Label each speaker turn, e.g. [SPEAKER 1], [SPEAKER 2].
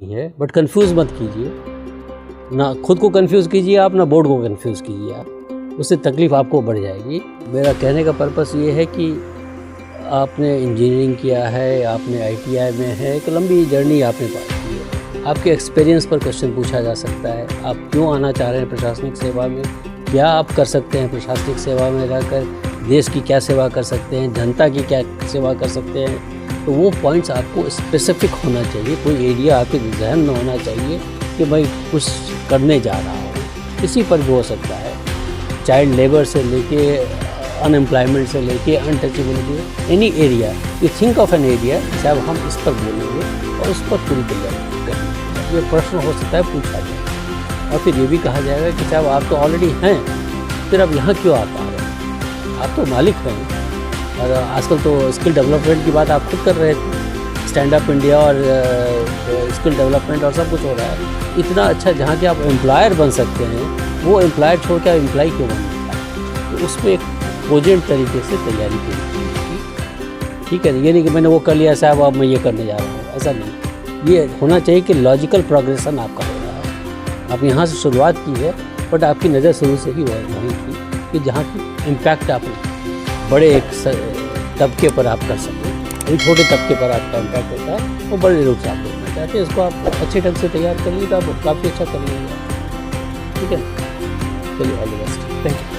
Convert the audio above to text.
[SPEAKER 1] है, but confuse मत कीजिए ना, खुद को कंफ्यूज कीजिए आप, ना बोर्ड को कंफ्यूज कीजिए आप, उससे तकलीफ आपको बढ़ जाएगी। मेरा कहने का पर्पस ये है कि आपने इंजीनियरिंग किया है, आपने ITI में है, एक लंबी जर्नी आपने पार की है, आपके एक्सपीरियंस पर क्वेश्चन पूछा जा सकता है। आप क्यों आना चाह रहे हैं प्रशासनिक सेवा में, क्या आप कर सकते हैं प्रशासनिक सेवा में रहकर, देश की क्या सेवा कर सकते हैं, जनता की क्या सेवा कर सकते हैं। तो वो पॉइंट्स आपको स्पेसिफिक होना चाहिए, कोई एरिया आपके जहन में होना चाहिए कि मैं कुछ करने जा रहा हूँ। किसी पर भी हो सकता है, चाइल्ड लेबर से लेके अनएम्प्लॉयमेंट से लेके untouchability, any area you think of an area, साहब हम इस पर बोलेंगे और उस पर पूरी तैयारी करेंगे। ये प्रश्न हो सकता है पूछा जाए और फिर ये भी कहा जाएगा कि साहब आप तो ऑलरेडी हैं, फिर अब यहाँ क्यों आप आ रहे हैं, आप तो मालिक हैं। और आजकल तो स्किल डेवलपमेंट की बात आप खुद कर रहे थे, स्टैंड अप इंडिया और स्किल डेवलपमेंट और सब कुछ हो रहा है। इतना अच्छा जहाँ के आप एम्प्लॉयर बन सकते हैं, वो एम्प्लॉयर छोड़ के एम्प्लॉय क्यों बनता है। तो उस पर एक प्रोजेक्ट तरीके से तैयारी की, ठीक है। ये नहीं कि मैंने वो कर लिया साहब अब मैं ये करने जा रहा हूँ, ऐसा नहीं। ये होना चाहिए कि लॉजिकल प्रोग्रेशन आपका हो रहा है। आप यहाँ से शुरुआत की है, बट आपकी नज़र शुरू से ही वहीं थी कि जहाँ की इम्पैक्ट आप बड़े एक तबके पर आप कर सकें। अभी छोटे तबके पर आपका इम्पैक्ट होता है, वो बड़े रूप से आप देखना चाहते हैं। इसको आप अच्छे ढंग से तैयार कर लीजिए तो आप काफ़ी अच्छा कर लीजिए, ठीक है। चलिए all the best, thank you.